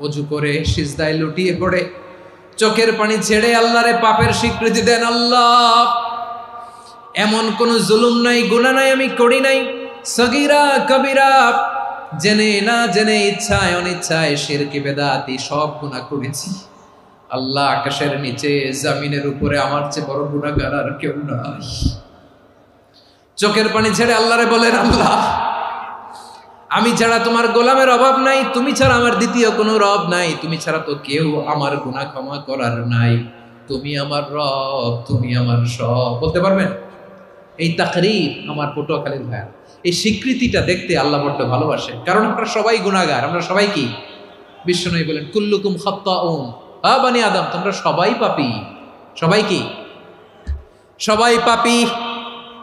অজু করে সিজদায় লুটিয়ে পড়ে চোখের পানি ছেড়ে আল্লাহরে পাপের স্বীকৃতি দেন। আল্লাহ, এমন কোন জুলুম নাই, গুনাহ নাই আমি করি নাই, সগীরা কবিরা, জেনে না জেনে, ইচ্ছায় অনিচ্ছায়, শিরকি বেদাতি সব গুনাহ করেছি। আল্লাহ, আকাশের নিচে জমিনের উপরে আমার চেয়ে বড় গুনাহগার আর কেউ নাই। চোখের পানি ছেড়ে আল্লাহরে বলেন, আল্লাহ, আমি ছাড়া তোমার গোলামের অভাব নাই, তুমি ছাড়া আমার দ্বিতীয় কোনো রব নাই, তুমি ছাড়া তো কেউ আমার গুনাহ ক্ষমা করার নাই, তুমি আমার রব, তুমি আমার সব। বলতে পারবেন? এই তাকরীর আমার পটুয়াখালীর ভাইয়া, এই স্বীকৃতিটা দেখতে আল্লাহ বড্ড ভালোবাসে, কারণ আমরা সবাই গুনাহগার। আমরা সবাই কি? বিশ্বনবী বলেন, কুল্লুকুম খাত্তাউন, বানি আদম, তোমরা সবাই পাপী। সবাই কি? সবাই পাপী।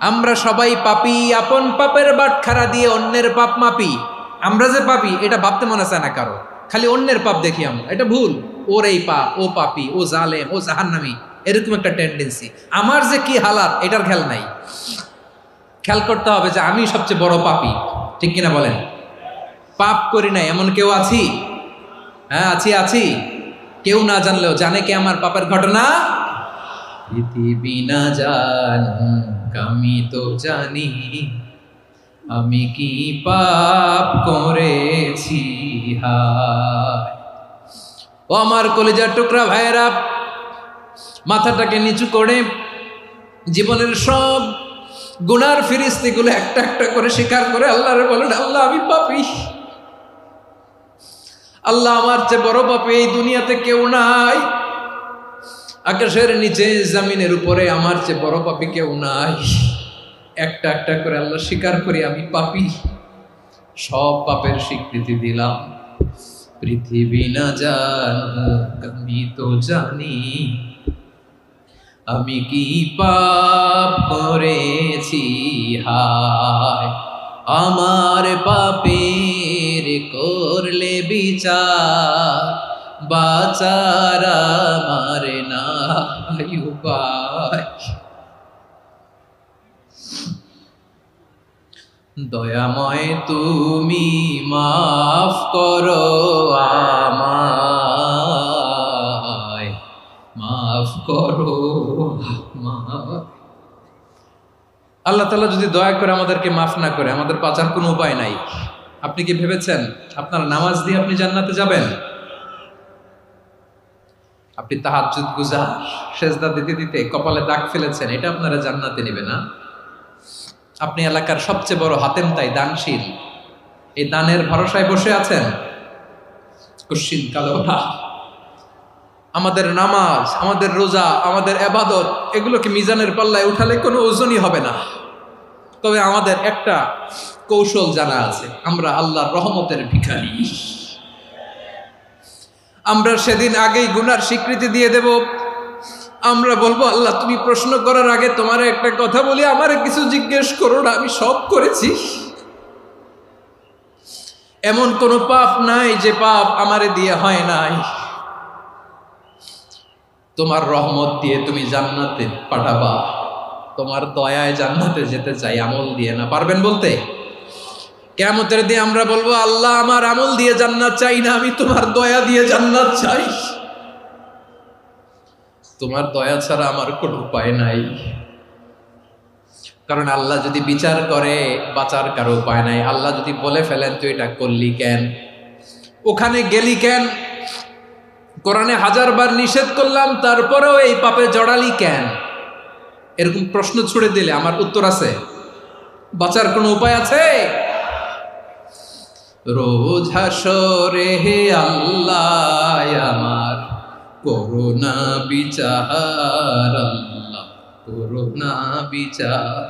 আমরা সবাই পাপী। আপন পাপের বাটখারা দিয়ে অন্যের পাপ মাপি। আমরা যে পাপী এটা ভাবতে মনে চায় না কারো, খালি অন্যের পাপ দেখি আমরা, এটা ভুল। ওর এই পাপ, ও পাপী, ও জালেম, ও জাহান্নামী, এরকম একটা টেন্ডেন্সি। আমার যে কি হালাত এটার খেয়াল নাই। খেয়াল করতে হবে যে আমি সবচেয়ে বড় পাপী, ঠিক কিনা বলেন? পাপ করি নাই এমন কেউ আছি? হ্যাঁ, আছি। কেউ না জানলেও জানে কে আমার পাপের ঘটনা? পৃথিবী না জানুক আমি তো জানি, আমি কি পাপ করেছি। হায় ও আমার কলিজার টুকরা ভাইয়েরা, মাথাটাকে নিচু করে জীবনের সব গুনার ফিরিস্তিগুলো একটা একটা করে স্বীকার করে আল্লাহরে বলেন, আল্লাহ, আমি পাপী। আল্লাহ, আমার চেয়ে বড় পাপী এই দুনিয়াতে কেউ নাই। আকাশের নিচে জমিনের উপরে আমার চেয়ে বড় পাপী কেউ নাই। একটা একটা করে আল্লাহ স্বীকার করি আমি পাপী। সব পাপের স্বীকৃতি দিলাম। পৃথিবী না জানুক আমি তো জানি, আমি কি পাপ করেছি। হায় আমার পাপের করলে বিচার, বাচার আমার নাই উপায়। দয়াময় তুমি মাফ করো আমায়, মাফ করো আমায়। আল্লাহ তাআলা যদি দয়া করে আমাদেরকে মাফ না করে, আমাদের বাঁচার কোনো উপায় নাই। আপনি কি ভেবেছেন আপনার নামাজ দিয়ে আপনি জান্নাতে যাবেন? আপনি তাহাজ্জুদ গুজার, সেজদা দিতে দিতে কপালে দাগ ফেলেছেন, এটা আপনারা জান্নাতে নেবে না। আপনি এলাকার সবচেয়ে বড় হাতেম তাই, দানশীল, এই দানের ভরসায় বসে আছেন, কুশ্চিন কালো না। আমাদের নামাজ, আমাদের রোজা, আমাদের ইবাদত, এগুলোকে মিজানের পাল্লায় উঠালে কোনো ওজনই হবে না। তবে আমাদের একটা কৌশল জানা আছে, আমরা আল্লাহর রহমতের ভিখারি। আমরা সেদিন আগেই গুনার স্বীকৃতি দিয়ে দেব। আমরা বলবো, আল্লাহ, তুমি প্রশ্ন করার আগে তোমার একটা কথা বলি, আমারে কিছু জিজ্ঞেস করো না, আমি সব করেছি। এমন কোন পাপ নাই যে পাপ আমারে দিয়ে হয় নাই। তোমার রহমত দিয়ে তুমি জান্নাতে পাঠাবা, তোমার দয়ায় জান্নাতে যেতে চাই, আমল দিয়ে না। পারবেন বলতে? কিয়ামতের দিন আমরা বলবো, আল্লাহ, আমার আমল দিয়ে জান্নাত চাই না, আমি তোমার দয়া দিয়ে জান্নাত চাই। তোমার দয়া ছাড়া আমার কোনো উপায় নাই। কারণ আল্লাহ যদি বিচার করে, বাঁচার কারো উপায় নাই। আল্লাহ যদি বলে ফেলেন তুই এটা করলি কেন, ওখানে গেলি কেন, কোরআনে 1000 বার নিষেধ করলাম তারপরেও এই পাপে জড়ালি কেন, এরকম প্রশ্ন ছুড়ে দিলে আমার উত্তর আছে? বাঁচার কোনো উপায় আছে? রোজ হাসরে হে আল্লাহ আমার করুণা বিচার, আল্লাহ করুণা বিচার।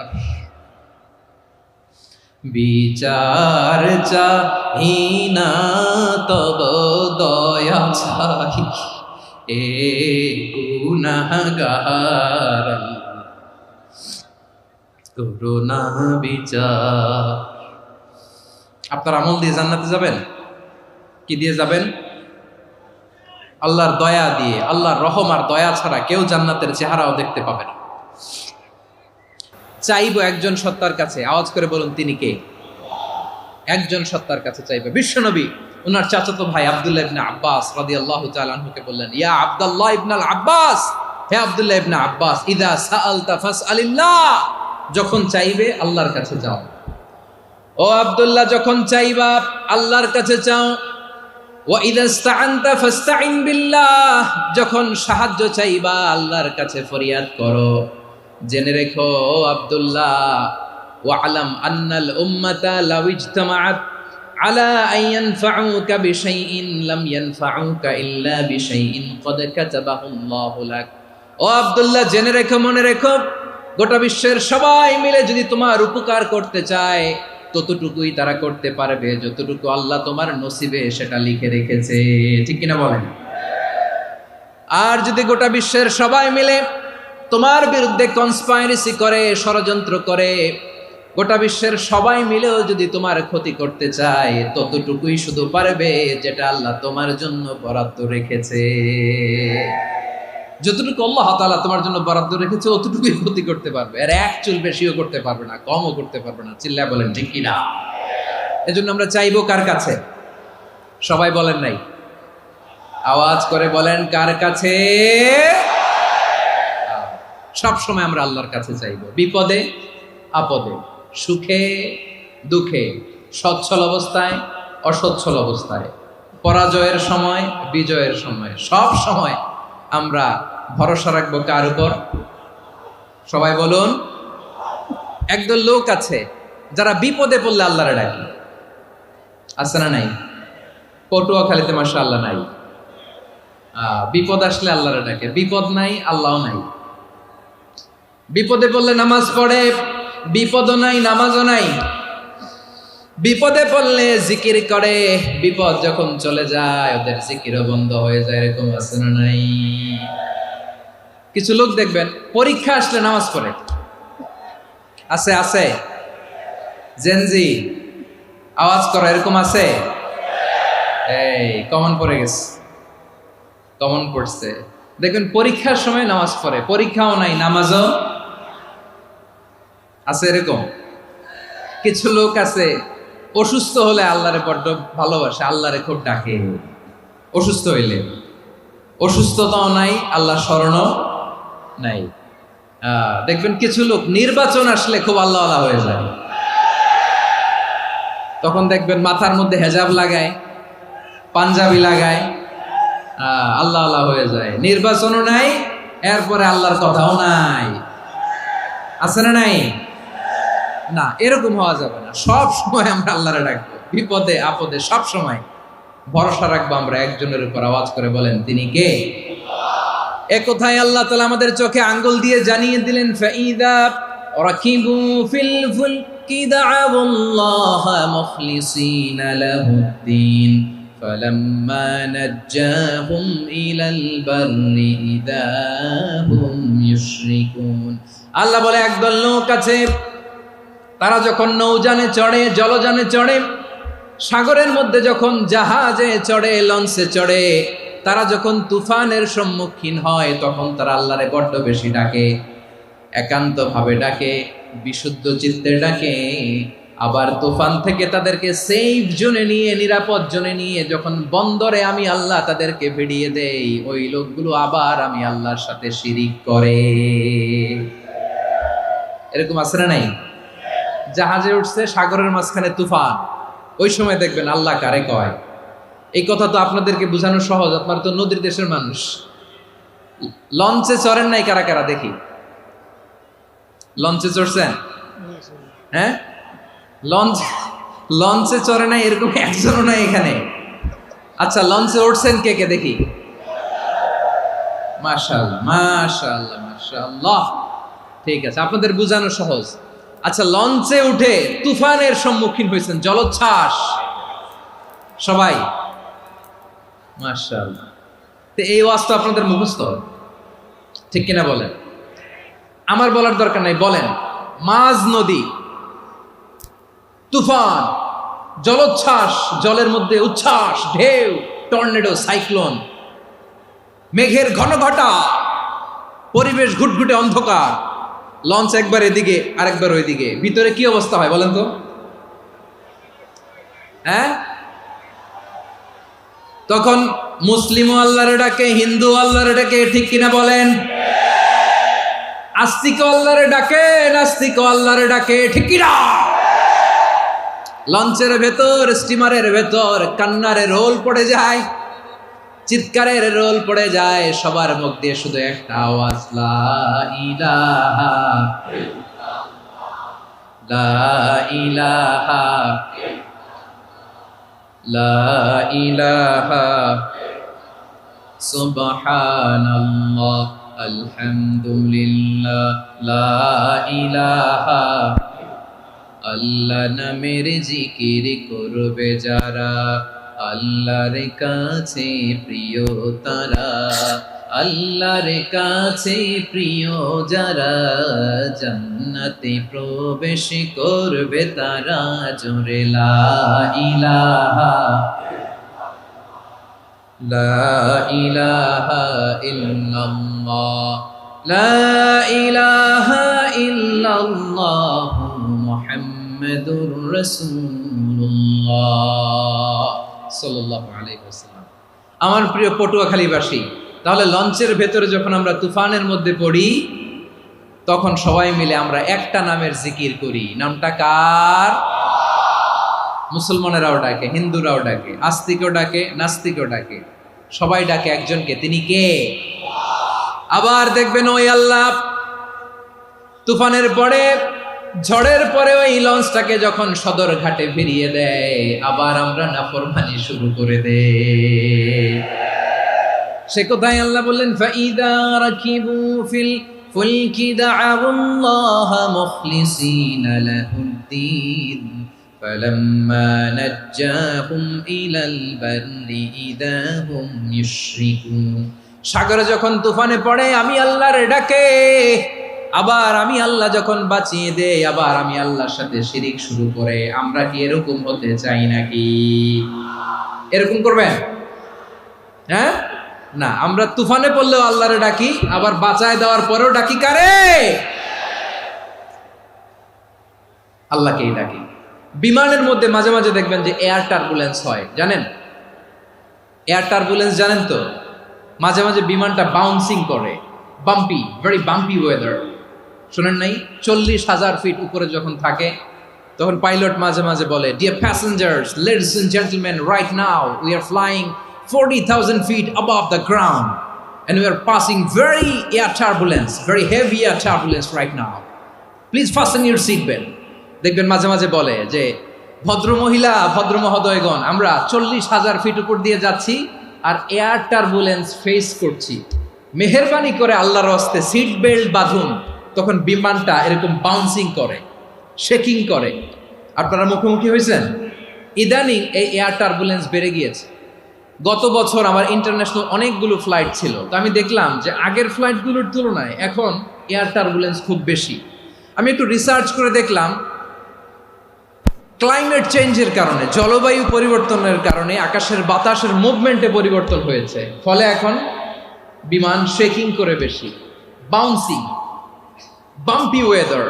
বিচার চাহি না তব দয়া চাহি, এ গুনাহগার, আল্লাহ করুণা বিচার। আপনার আমল দিয়ে জান্নাতে যাবেন? কি দিয়ে যাবেন? আল্লাহর দয়া দিয়ে। আল্লাহর রহম আর দয়া ছাড়া কেউ জান্নাতের চেহারাও দেখতে পাবে না। চাইবো একজন সত্তার কাছে, আওয়াজ করে বলুন তিনি কে? একজন সত্তার কাছে চাইবে। বিশ্বনবী ওনার চাচাতো ভাই আব্দুল্লাহ ইবনে আব্বাস রাদিয়াল্লাহু তাআলা আনহুকে বললেন, ইয়া আব্দুল্লাহ ইবনে আব্বাস, হে আব্দুল্লাহ ইবনে আব্বাস, ইযা সাআলতা ফাসআলিল্লাহ, যখন চাইবে আল্লাহর কাছে যাও। ও আব্দুল্লাহ, যখন চাইবা আল্লাহর কাছে চাও। ওয়া ইযা ইসতাআনতা ফাসতাইন বিল্লাহ, যখন সাহায্য চাইবা আল্লাহর কাছে ফরিয়াদ করো। জেনে রেখো আব্দুল্লাহ, ওয়া'লাম আন্নাল উম্মাতা লাউ ইজতামাআত আলা আন ইয়ানফাউকা বিশাইইন লাম ইয়ানফাউকা ইল্লা বিশাইইন ক্বাদ কাতাবাহু আল্লাহু লাক। ও আব্দুল্লাহ, জেনে রেখো, মনে রেখো, গোটা বিশ্বের সবাই মিলে যদি তোমার উপকার করতে চায় ততটুকুই তারা করতে পারবে যতটুকু আল্লাহ তোমার নসিবে সেটা লিখে রেখেছে। ঠিক কিনা বলেন? আর যদি গোটা বিশ্বের সবাই মিলে তোমার বিরুদ্ধে কনস্পাইরেসি করে, ষড়যন্ত্র করে, গোটা বিশ্বের সবাই মিলেও যদি তোমার ক্ষতি করতে চায় ততটুকুই শুধু পারবে যেটা আল্লাহ তোমার জন্য বরাদ্দ রেখেছে। যতটুকু আল্লাহ তাআলা তোমার জন্য বরাদ্দ রেখেছে অতটুকুই ক্ষতি করতে পারবে, আর এক চুল বেশিও করতে পারবে না, কমও করতে পারবে না। চিল্লায় বলেন ঠিক কিনা? এজন্য আমরা চাইবো কার কাছে? সবাই বলেন নাই, আওয়াজ করে বলেন কার কাছে? সব সময় আমরা আল্লাহর কাছে চাইবো, বিপদে আপদে, সুখে দুঃখে, সচ্ছল অবস্থায় অসচ্ছল অবস্থায়, পরাজয়ের সময় বিজয়ের সময়, সব সময় আমরা ভরসা রাখবো কার উপর? সবাই বলুন। একদল লোক আছে যারা বিপদে পড়লে আল্লাহরে ডাকে, আছে না নাই? পটুয়াখালীতে মাশাআল্লাহ নাই। বিপদ আসলে আল্লাহরে ডাকে, বিপদ নাই আল্লাহও নাই। বিপদে পড়লে নামাজ পড়ে, বিপদও নাই নামাজও নাই। বিপদে পড়লে জিকির করে, বিপদ যখন চলে যায় ওদের জিকিরও বন্ধ হয়ে যায়। এরকম আছে না নাই? কিছু লোক দেখবেন পরীক্ষা আসলে নামাজ পড়ে, আছে আছে। জেনজি আওয়াজ করো, এরকম আছে? এই কমন পড়ে গেছে, কমন পড়ছে। দেখবেন পরীক্ষার সময় নামাজ পড়ে, পরীক্ষাও নাই নামাজও আছে। এরকম কিছু লোক আছে অসুস্থ হলে আল্লাহরে বড্ড ভালোবাসে, আল্লাহরে খুব ডাকে। অসুস্থ হইলে অসুস্থতাও নাই, আল্লাহ স্মরণও নাই। দেখবেন কিছু লোক নির্বাচন আসলে খুব আল্লাহ আল্লাহ হয়ে যায়, তখন দেখবেন মাথার মধ্যে হেজাব লাগায়, পাঞ্জাবি লাগায়, আল্লাহ আল্লাহ হয়ে যায়। নির্বাচনও নাই, এরপরে আল্লাহর কথাও নাই। আছে না নাই? না, এরকম হওয়া যাবে না। সব সময় আমরা আল্লাহরে ডাকবো, বিপদে আপদে সব সময় ভরসা রাখবো আমরা একজনের উপর। আওয়াজ করে বলেন তিনি কে? এ কথাই আল্লাহ তাআলা আমাদের চোখে আঙ্গুল দিয়ে জানিয়ে দিলেন, ফাইদা রাকিবু ফিল ফুলকি দা'আউল্লাহা মুখলিসিনা লাহুদ্দিন ফালাম্মা নাজ্জাহুম ইলাল বাররি ইযা হুম ইউশরিকুন। আল্লাহ বলে একদল লোক আছে, তারা যখন নৌযানে চড়ে, জলযানে চড়ে, সাগরের মধ্যে যখন জাহাজে চড়ে, লঞ্চে চড়ে, তারা যখন তুফানের সম্মুখীন হয় তখন তারা আল্লাহরে বড্ড বেশি ডাকে, একান্তভাবে ডাকে, বিশুদ্ধ চিত্তে ডাকে। আবার তুফান থেকে তাদেরকে সেফ জোনে নিয়ে, নিরাপদ জোনে নিয়ে যখন বন্দরে আমি আল্লাহ তাদেরকে ভিড়িয়ে দেই, ওই লোকগুলো আবার আমি আল্লাহর সাথে শিরিক করে। এরকম আছে না নাই? জাহাজে উঠছে, সাগরের মাঝখানে তুফান, ওই সময় দেখবেন আল্লাহ কারে কয়। এই কথা তো আপনাদেরকে বোঝানো সহজ, আপনারা তো নদীর দেশের মানুষ। লঞ্চে চড়েন নাই কারা কারা দেখি? লঞ্চে চড়ছেন? হ্যাঁ, লঞ্চে চড়ে নাই এরকম একজনও নাই এখানে। আচ্ছা, লঞ্চে উঠছেন কে কে দেখি? মাশাআল্লাহ মাশাআল্লাহ মাশাআল্লাহ। ঠিক আছে, আপনাদের বোঝানো সহজ। আচ্ছা, লঞ্চে উঠে তুফানের সম্মুখীন হয়েছেন, জলোচ্ছ্বাস সবাই, মাশাআল্লাহ। তো এই ওয়াজ তো আপনাদের মুখস্থ, ঠিক কিনা বলেন? আমার বলার দরকার নাই, বলেন। মাঝ নদী, তুফান, জলোচ্ছ্বাস, জলের মধ্যে উচ্ছ্বাস, ঢেউ, টর্নেডো, সাইক্লোন, মেঘের ঘনঘটা, পরিবেশ ঘুটঘুটে অন্ধকার, লঞ্চ একবার এদিকে আরেকবার ওইদিকে, ভিতরে কি অবস্থা হয় বলেন তো? হ্যাঁ, তখন মুসলিমও আল্লাহর ডাকে, হিন্দু আল্লাহর ডাকে, ঠিক কিনা বলেন? আস্তিক আল্লাহর ডাকে, নাস্তিক আল্লাহর ডাকে, ঠিক কিনা? লঞ্চের ভেতর, স্টিমারের ভেতর কান্নারে রোল পড়ে যায়, চিৎকারের রোল পড়ে যায়, সবার মুখ দিয়ে শুধু একটা আওয়াজ, লা ইলাহা লা ইলাহা লা ইলাহা সুবহানাল্লাহ আলহামদুলিল্লাহ লা ইলাহা। আল্লাহ নামের জিকির করবে যারা, আল্লাহর কাছে প্রিয় তারা, আল্লাহর কাছে প্রিয় যারা, জান্নাতে প্রবেশ করবে তারা, জোরে লা ইলাহা লা ইলাহা ইল্লাল্লাহ লা ইলাহা ইল্লাল্লাহ মুহাম্মাদুর রাসূলুল্লাহ সাল্লাল্লাহু আলাইহি ওয়াসাল্লাম। আমার প্রিয় পটুয়াখালীবাসী, তাহলে লঞ্চের ভেতরে যখন আমরা তুফানের মধ্যে পড়ি, তখন সবাই মিলে আমরা একটা নামের জিকির করি। নামটা কার? মুসলমানেরাও ডাকে, হিন্দুরাও ডাকে, আস্তিকও ডাকে, নাস্তিকও ডাকে, সবাই ডাকে একজনকে, তিনি কে? আবার দেখবেন ওই আল্লাহ তুফানের পরে, ঝড়ের পরে ওই লঞ্চটাকে যখন সদর ঘাটে ফিরিয়ে দেয়, আবার আমরা নাফরমানি শুরু করে দেই। সে কোথায়? আল্লাহ বললেন, ফাইদা রাকিবু ফিল ফুলকি দা'আউল্লাহা মুখলিসিনা লাহুদ্দিন ফালাম্মা নাজ্জাহুম ইলাল বাররি ইযা হুম ইউশরিকুন। সাগরে যখন তুফানে পড়ে আমি আল্লাহর ডাকে, আবার আমি আল্লাহ যখন বাঁচিয়ে দেই, আবার আমি আল্লাহর সাথে শিরিক শুরু করে। আমরা কি এরকম হতে চাই নাকি? এরকম করবেন? হ্যাঁ না, আমরা তুফানে পড়লেও আল্লাহরে ডাকি, আবার বাঁচায় দেওয়ার পরেও ডাকি কারে? আল্লাহকেই ডাকি। বিমানের মধ্যে মাঝে মাঝে দেখবেন যে এয়ার টার্বুলেন্স হয়, জানেন? এয়ার টার্বুলেন্স জানেন তো? মাঝে মাঝে বিমানটা বাউন্সিং করে, বাম্পি, ভেরি বাম্পি ওয়েদার। শোনেন নাই? 40,000 ফিট উপরে যখন থাকে, তখন পাইলট মাঝে মাঝে বলে, dear passengers, ladies and gentleman, right now we are flying 40,000 feet above the ground and we are passing very air turbulence, very heavy air turbulence right now. Please fasten your seat belt. দেখবেন মাঝে মাঝে বলে যে, ভদ্র মহিলা, ভদ্র মহোদয়গণ, আমরা 40,000 ফিট উপর দিয়ে যাচ্ছি আর এয়ার টার্বুলেন্স ফেস করছি, মেহেরবানি করে আল্লাহর হস্তে সিট বেল্ট বাঁধুন। তখন বিমানটা এরকম বাউন্সিং করে, শেকিং করে। আপনারা মুখোমুখি হয়েছেন? ইদানিং এই এয়ার টার্বুলেন্স বেড়ে গিয়েছে। গত বছর আমার ইন্টারন্যাশনাল অনেকগুলো ফ্লাইট ছিল, তো আমি দেখলাম যে আগের ফ্লাইটগুলোর তুলনায় এখন এয়ার টার্বুলেন্স খুব বেশি। আমি একটু রিসার্চ করে দেখলাম, ক্লাইমেট চেঞ্জের কারণে, জলবায়ু পরিবর্তনের কারণে আকাশের বাতাসের মুভমেন্টে পরিবর্তন হয়েছে, ফলে এখন বিমান শেকিং করে বেশি, বাউন্সিং, বাম্পি ওয়েদার।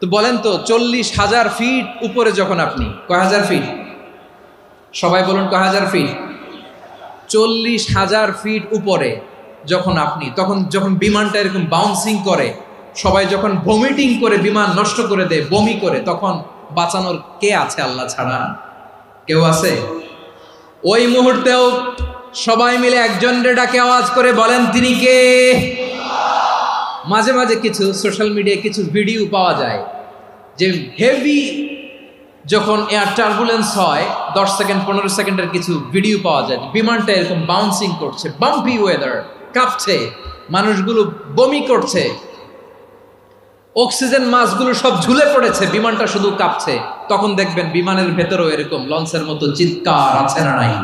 তো বলেন তো, 40,000 ফিট উপরে যখন আপনি, কয় হাজার ফিট? সবাই বলুন, কয় হাজার ফিট? 40,000 ফিট উপরে যখন আপনি, তখন যখন বিমানটা এরকম বাউন্সিং করে, সবাই যখন ভমিটিং করে বিমান নষ্ট করে দেয়, বমি করে, তখন বাঁচানোর কে আছে আল্লাহ ছাড়া? কেউ আছে? ওই মুহূর্তেও সবাই মিলে একজনের ডাকে আওয়াজ করে বলেন, তিনি কে? মাঝে মাঝে কিছু সোশ্যাল মিডিয়ায় কিছু ভিডিও পাওয়া যায় যে হেভি যখন এয়ার টার্বুলেন্স হয়, 10 সেকেন্ড 15 সেকেন্ডের কিছু ভিডিও পাওয়া যায়, বিমানটা এরকম বাউন্সিং করছে, বাম্পি ওয়েদার, কাঁপছে, মানুষগুলো বমি করছে, অক্সিজেন মাস্কগুলো সব ঝুলে পড়েছে, বিমানটা শুধু কাঁপছে। তখন দেখবেন বিমানের ভেতরেও এরকম লঞ্চের মতো চিৎকার আছে না নাই?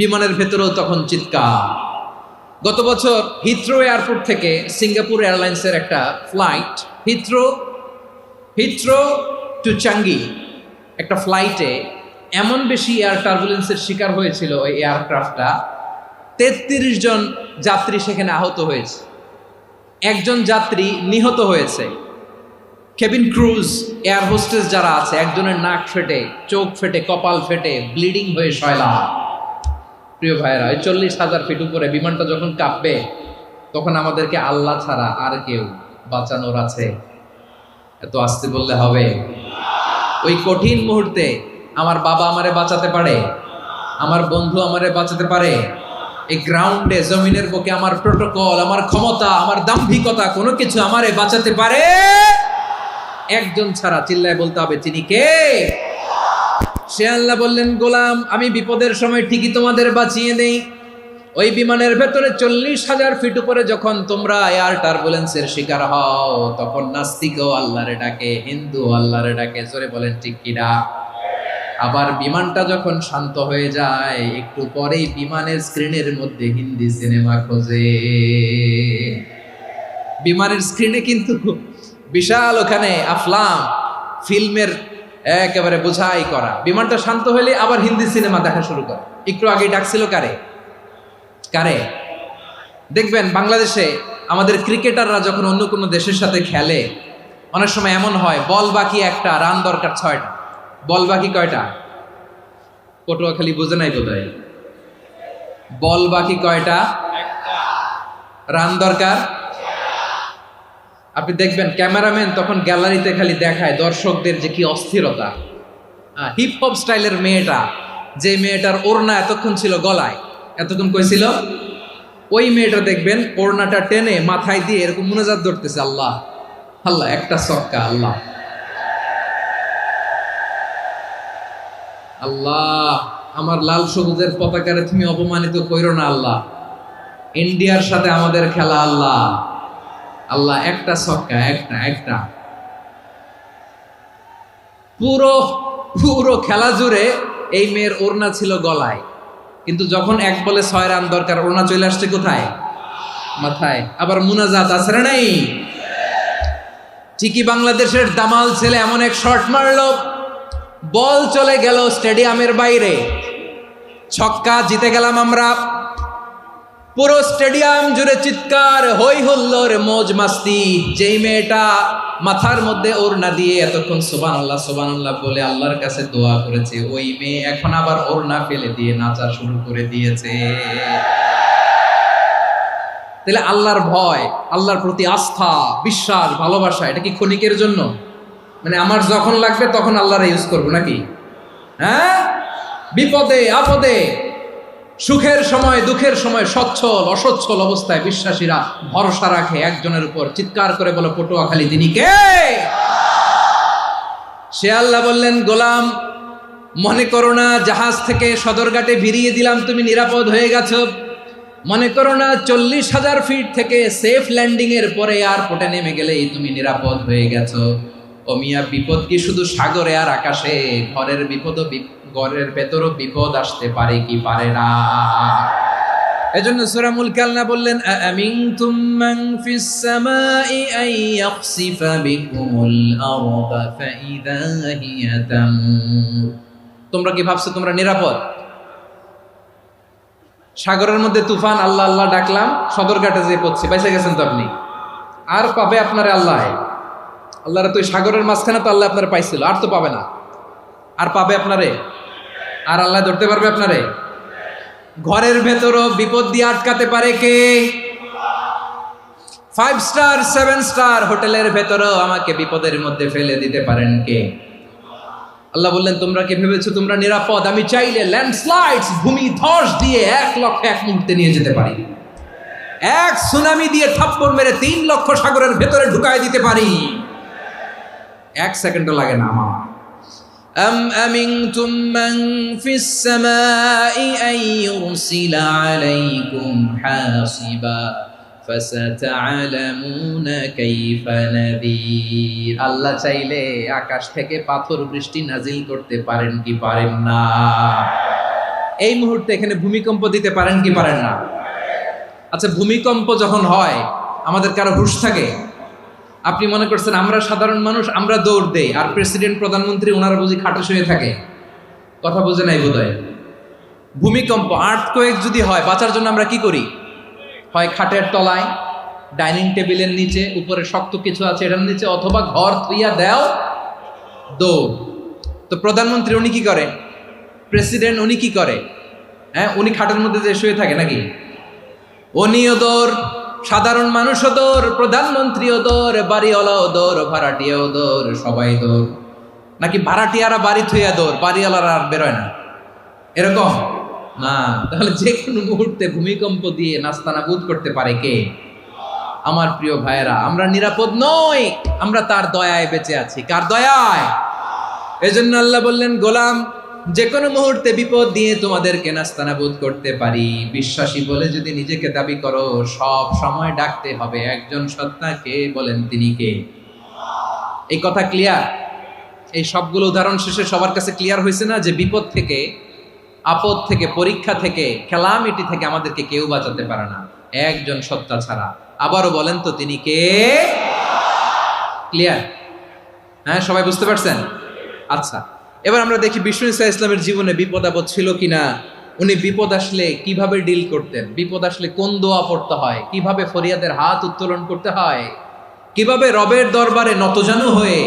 বিমানের ভেতরেও তখন চিৎকার। গত বছর হিথ্রো এয়ারপোর্ট থেকে সিঙ্গাপুর এয়ারলাইন্সের একটা ফ্লাইট, হিথ্রো টু চাঙ্গি, একটা ফ্লাইটে এমন বেশি এয়ার টার্বুলেন্সের শিকার হয়েছিল ওই এয়ারক্রাফটটা, 33 জন যাত্রী সেখানে আহত হয়েছে, একজন যাত্রী নিহত হয়েছে। কেবিন ক্রুজ, এয়ার হোস্টেস যারা আছে, একজনের নাক ফেটে, চোখ ফেটে, কপাল ফেটে, ব্লিডিং হয়ে শয়লা। প্রিয় ভাইয়েরা, ওই 40,000 ফিট উপরে বিমানটা যখন কাঁপবে, তখন আমাদেরকে আল্লাহ ছাড়া আর কেউ বাঁচানোর আছে? এত আসতে বললে হবে? ওই কঠিন মুহূর্তে আমার বাবা আমারে বাঁচাতে পারে, আমার বন্ধু আমারে বাঁচাতে পারে? এই গ্রাউন্ডে, জমিনের বুকে আমার প্রোটোকল, আমার ক্ষমতা, আমার দাম্ভিকতা, কোনো কিছু আমারে বাঁচাতে পারে? একজন ছাড়া। চিল্লায় বলতে হবে, তিনি কে? সে আল্লাহ বললেন, গোলাম, আমি বিপদের সময় ঠিকই তোমাদের বাঁচিয়ে দেই। ওই বিমানের ভেতরে 40,000 ফিট উপরে যখন তোমরা এয়ার টার্বুলেন্সের শিকার হও, তখন নাস্তিকও আল্লাহরে ডাকে, হিন্দু আল্লাহরে ডাকে। জোরে বলেন ঠিক কিনা? আবার বিমানটা যখন শান্ত হয়ে যায়, একটু পরেই বিমানের স্ক্রিনের মধ্যে হিন্দি সিনেমা খোঁজে। বিমানের স্ক্রিনে কিন্তু বিশাল ওখানে আফলাম, ফিল্মের একেবারে বোঝাই করা। বিমানটা শান্ত হলে আবার হিন্দি সিনেমা দেখা শুরু করে। একটু আগে ডাকছিল কারে? কারে? দেখবেন বাংলাদেশে আমাদের ক্রিকেটাররা যখন অন্য কোনো দেশের সাথে খেলে, অনেক সময় এমন হয়, বল বাকি একটা, রান দরকার 6টা। বল বাকি কয়টা? পটুয়াখালী বুঝে নাই বোধহয়। বল বাকি কয়টা? রান দরকার। আপনি দেখবেন ক্যামেরাম্যান তখন গ্যালারিতে খালি দেখায় দর্শকদের যে কি অস্থিরতা। হিপ হপ স্টাইলের মেয়েটা, যে মেয়েটার ওড়না এতক্ষণ ছিল গলায়, এতক্ষণ কইছিল, ওই মেয়েটা দেখবেন ওড়নাটা টেনে মাথায় দিয়ে এরকম মুনাজাত ধরতেছে, আল্লাহ আল্লাহ, একটা সক্কা, আল্লাহ আল্লাহ, আমার লাল সবুজের পতাকারে তুমি অপমানিত কইরো না আল্লাহ, ইন্ডিয়ার সাথে আমাদের খেলা, আল্লাহ আল্লাহ, একটা সক্কা, একটা একটা। পুরো পুরো খেলা জুড়ে এই মেয়ের ওড়না ছিল গলায়, কিন্তু যখন 1 বলে 6 রান দরকার, ওড়না চলে আসছে কোথায়? মাথায়। আবার মুনাজাত আছে না নাই? ঠিকই বাংলাদেশের দামাল ছেলে এমন এক শট মারলো, বল চলে গেল স্টেডিয়ামের বাইরে, ছক্কা, জিতে গেলাম আমরা। পুরো স্টেডিয়াম জুড়ে চিৎকার, হই হুল্লোর, মৌজ মাস্তি। যেই মেয়েটা মাথার মধ্যে ওড়না দিয়ে এতক্ষণ সুবহানাল্লাহ সুবহানাল্লাহ বলে আল্লাহর কাছে দোয়া করেছে, ওই মেয়ে এখন আবার ওড়না ফেলে দিয়ে নাচা শুরু করে দিয়েছে। তাহলে আল্লাহর ভয়, আল্লাহর প্রতি আস্থা, বিশ্বাস, ভালোবাসা, এটা কি ক্ষণিকের জন্য? মানে আমার যখন লাগবে তখন আল্লাহরে ইউজ করবো নাকি? হ্যাঁ, বিপদে আপদে, সুখের সময় দুঃখের সময়, সচ্ছল অসচ্ছল অবস্থায় বিশ্বাসীরা ভরসা রাখে একজনের উপর। চিৎকার করে বলো, পটুয়াখালী, তিনি কে? সে আল্লাহ বললেন, গোলাম, মনে করো না জাহাজ থেকে সদরঘাটে ভিড়িয়ে দিলাম, তুমি নিরাপদ হয়ে গেছো। মনে করো না 40,000 ফিট থেকে সেফ ল্যান্ডিং এর পরে এয়ারপোর্টে নেমে গেলেই তুমি নিরাপদ হয়ে গেছো। ও মিয়া, বিপদ কি শুধু সাগরে আর আকাশে? ঘরের বিপদও, ঘরের ভেতরও বিপদ আসতে পারে কি পারে না? এজন্য সূরা মুলক আল্লাহ বললেন, আমিনতুম মান ফিস সামাই আন ইয়াখসিফা বিকুমুল আরদা ফাইযা হিয়া তামুর। তোমরা কি ভাবছো তোমরা নিরাপদ? সাগরের মধ্যে তুফান, আল্লাহ আল্লাহ ডাকলাম, সদরঘাটে যেয়ে পড়ছি, বাইসে গেছেন তো আপনি। আর পাবে আপনারে আল্লাহ? আল্লাহরা তো সাগরের মাঝখানে তো আল্লাহ আপনারা পাইছিল, আর তো পাবে না। আর পাবে আপনারে? আর আল্লাহ ধরতে পারবে আপনারে? ঘরের ভেতরও বিপদ দিয়ে আটকাতে পারে কে? 5 স্টার 7 স্টার হোটেলের ভেতরেও আমাকে বিপদের মধ্যে ফেলে দিতে পারেন কে? আল্লাহ বললেন, তোমরা কি ভেবেছো তোমরা নিরাপদ? আমি চাইলে ল্যান্ডস্লাইডস, ভূমি ধস দিয়ে 1 লক্ষ 1 মুহূর্তে নিয়ে যেতে পারি। 1 সুনামি দিয়ে থাপ্পড় মেরে 3 লক্ষ সাগরের ভেতরে ঢুকায় দিতে পারি। 1 সেকেন্ডও লাগে না আমার। أم أمنتم من في السماء أن يرسل عليكم حاصبا فستعلمون كيف نذير। আল্লাহ চাইলে আকাশ থেকে পাথর বৃষ্টি নাজিল করতে পারেন কি পারেন না? এই মুহূর্তে এখানে ভূমিকম্প দিতে পারেন কি পারেন না? আচ্ছা, ভূমিকম্প যখন হয় আমাদের কারো হুঁশ থাকে? আপনি মনে করছেন আমরা সাধারণ মানুষ, আমরা দৌড় দেই, আর প্রেসিডেন্ট প্রধানমন্ত্রী ওনারা বুঝি খাটে শুয়ে থাকে? কথা বুঝে নাই বোধহয়। ভূমিকম্প, আর্থকোয়েক যদি হয়, বাঁচার জন্য আমরা কি করি? হয় খাটের তলায়, ডাইনিং টেবিলের নিচে, উপরে শক্ত কিছু আছে এটার নিচে, অথবা ঘর থুইয়া দেও দৌড়। তো প্রধানমন্ত্রী উনি কি করে, প্রেসিডেন্ট উনি কি করে? হ্যাঁ, উনি খাটের মধ্যে যে শুয়ে থাকে নাকি? উনিও দৌড়, সাধারণ মানুষও দৌড়, প্রধানমন্ত্রীও দৌড়, বাড়িওয়ালাও দৌড়, ভাড়াটিয়াও দৌড়, সবাই দৌড়। নাকি ভাড়াটিয়ারা বাড়ি থুইয়া দৌড়, বাড়িওয়ালারা আর বেরোয় না, এরকম না? তাহলে যে কোনো মুহূর্তে ভূমিকম্প দিয়ে নাস্তানাবুদ করতে পারে কে? আমার প্রিয় ভাইয়েরা, আমরা নিরাপদ নই, আমরা তার দয়ায় বেঁচে আছি। কার দয়ায়? এজন্য আল্লাহ বললেন, গোলাম যে কোনো মুহূর্তে বিপদ দিয়ে তোমাদেরকে নাস্তানাবুদ করতে পারি। বিশ্বাসী বলে যদি নিজেকে দাবি করো, সব সময় ডাকতে হবে একজন সত্তাকে। বলেন তিনি কে? এই কথা ক্লিয়ার? এই সবগুলো উদাহরণ শেষে সবার কাছে ক্লিয়ার হয়েছে না যে বিপদ থেকে, আপদ থেকে, পরীক্ষা থেকে, ক্যালামিটি থেকে আমাদেরকে কেউ বাঁচাতে পারে না একজন সত্তা ছাড়া। আবারও বলেন তো তিনি কে? ক্লিয়ার? হ্যাঁ, সবাই বুঝতে পারছেন? আচ্ছা, এবার আমরা দেখি বিষ্ণু ঈসা ইসলামের জীবনে বিপদ আপদ ছিল কিনা। উনি বিপদ আসলে কিভাবে ডিল করতেন, বিপদ আসলে কোন দোয়া পড়তে হয়, কিভাবে ফরিয়াদের হাত উত্তোলন করতে হয়, কিভাবে রবের দরবারে নতজানু হয়ে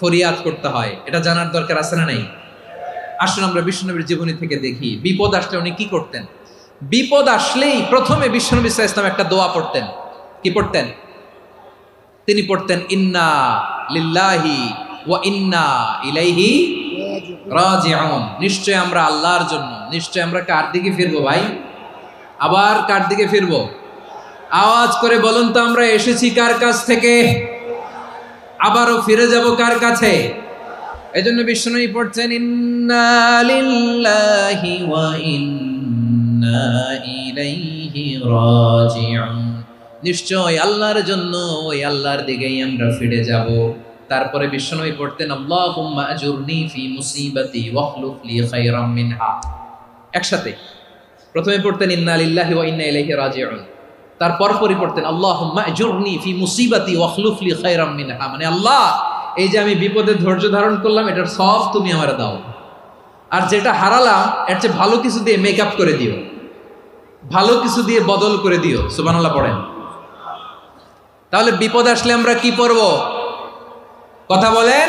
ফরিয়াদ করতে হয়, এটা জানার দরকার আছে না নাই? আসুন আমরা বিশ্বনবীর জীবনী থেকে দেখি বিপদ আসলে উনি কি করতেন। বিপদ আসলেই প্রথমে বিশ্বনবী সাল্লাল্লাহু আলাইহি ওয়াসাল্লাম একটা দোয়া পড়তেন। কি পড়তেন? তিনি পড়তেন, ইন্না লিল্লাহি ওয়া ইন্না ইলাইহি রাজিউন। নিশ্চয় আমরা আল্লাহর জন্য, নিশ্চয় আমরা কার দিকে ফিরবো ভাই? আবার কার দিকে ফিরবো? আওয়াজ করে বলুন তো, আমরা এসেছি কার কাছ থেকে, আবারও ফিরে যাব কার কাছে? এজন্য বিষ্ণুই পড়ছেন, ইন্না লিল্লাহি ওয়া ইন্না ইলাইহি রাজিউন। নিশ্চয় আল্লাহর জন্য, ওই আল্লাহর দিকেই আমরা ফিরে যাব। তারপরে বিষ্ণুই পড়তেন, আল্লাহুম্মা আজুরনি ফি মুসিবাতি ওয়াখলুফ লি খায়রাম মিনহা। একসাথে প্রথমে পড়তেন ইন্না লিল্লাহি ওয়া ইন্না ইলাইহি রাজিউন, তারপর পরে পড়তেন আল্লাহুম্মা আজুরনি ফি মুসিবাতি ওয়াখলুফ লি খায়রাম মিনহা। মানে আল্লাহ, এই যে আমি বিপদে ধৈর্য ধারণ করলাম, এটার সব তুমি আমারে দাও, আর যেটা হারালাম এর চেয়ে ভালো কিছু দিয়ে মেকআপ করে দিও, ভালো কিছু দিয়ে বদল করে দিও। সুবহানাল্লাহ পড়েন। তাহলে বিপদ আসলে আমরা কি পড়ব? কথা বলেন।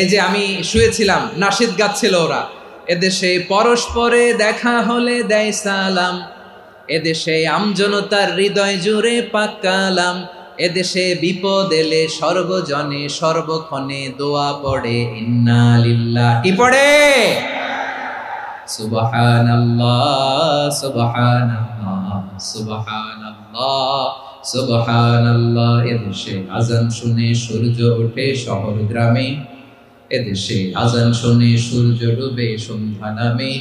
এই যে আমি শুয়েছিলাম, নাশিদ গাচ্ছিল ওরা, এদেশে পরস্পরে দেখা হলে দেয় সালাম, এদেশে আমজনতার হৃদয় জুড়ে পাকালাম, এদেশে বিপদ এলে সর্বজনে সর্বক্ষণে দোয়া পড়ে ইন্না লিল্লাহ। কি পড়ে? সুবহানাল্লাহ সুবহানাল্লাহ সুবহানাল্লাহ সুবহানাল্লাহ। এদেশে আজান শুনে সূর্য ওঠে শহর গ্রামে, এদেশে আজান শুনে সূর্য ডুবে সন্ধ্যা নামে,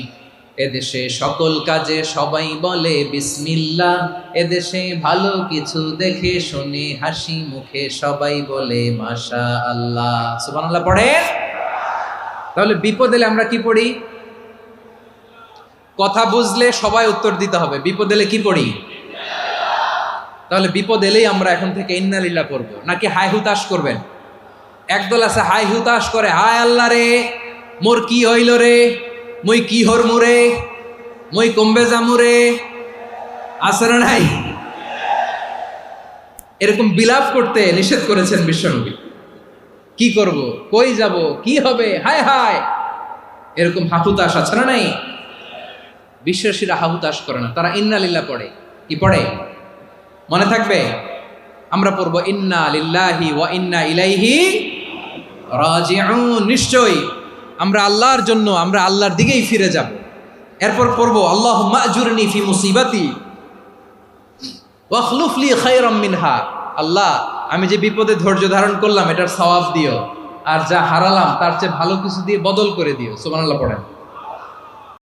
এদেশে সকল কাজে সবাই বলে বিসমিল্লাহ, এদেশে ভালো কিছু দেখে শুনে হাসি মুখে সবাই বলে মাশাআল্লাহ। সুবহানাল্লাহ পড়ে। তাহলে বিপদ এলে আমরা কি পড়ি? কথা বুঝলে সবাই উত্তর দিতে হবে, বিপদ এলে কি পড়ি? তাহলে বিপদ এলেই আমরা এখন থেকে ইন্না লিল্লাহ পড়বো, নাকি হাই হুতাশ করবেন? একদল আছে হাই হুতাশ করে, হায় আল্লাহ রে মোর কি হইল রে, মই কি হরমু রে, মই কমবে জামু রে, আছে না নাই? এরকম বিলাপ করতে নিষেধ করেছেন বিশ্বনবী। কি করব, কই যাব, কি হবে, হায় হায়, এরকম হাহুতাশ আছে না নাই? বিশ্বাসীরা হাহুতাশ করে না, তারা ইন্না লিল্লাহ পড়ে। কি পড়ে? মনে থাকবে? আমরা পড়বো ইন্না লিল্লাহি ওয়া ইন্না ইলাইহি রাজিউন। নিশ্চয়ই আমরা আল্লাহর জন্য, আমরা আল্লাহর দিকেই ফিরে যাব। এরপর পড়বো আল্লাহুম্মা আজুরনি ফি মুসিবাতি ওয়াখলুফ লি খায়রাম মিনহা। আল্লাহ, আমি যে বিপদে ধৈর্য ধারণ করলাম এটার সওয়াব দিও, আর যা হারালাম তার চেয়ে ভালো কিছু দিয়ে বদল করে দিও। সুবহানাল্লাহ পড়েন।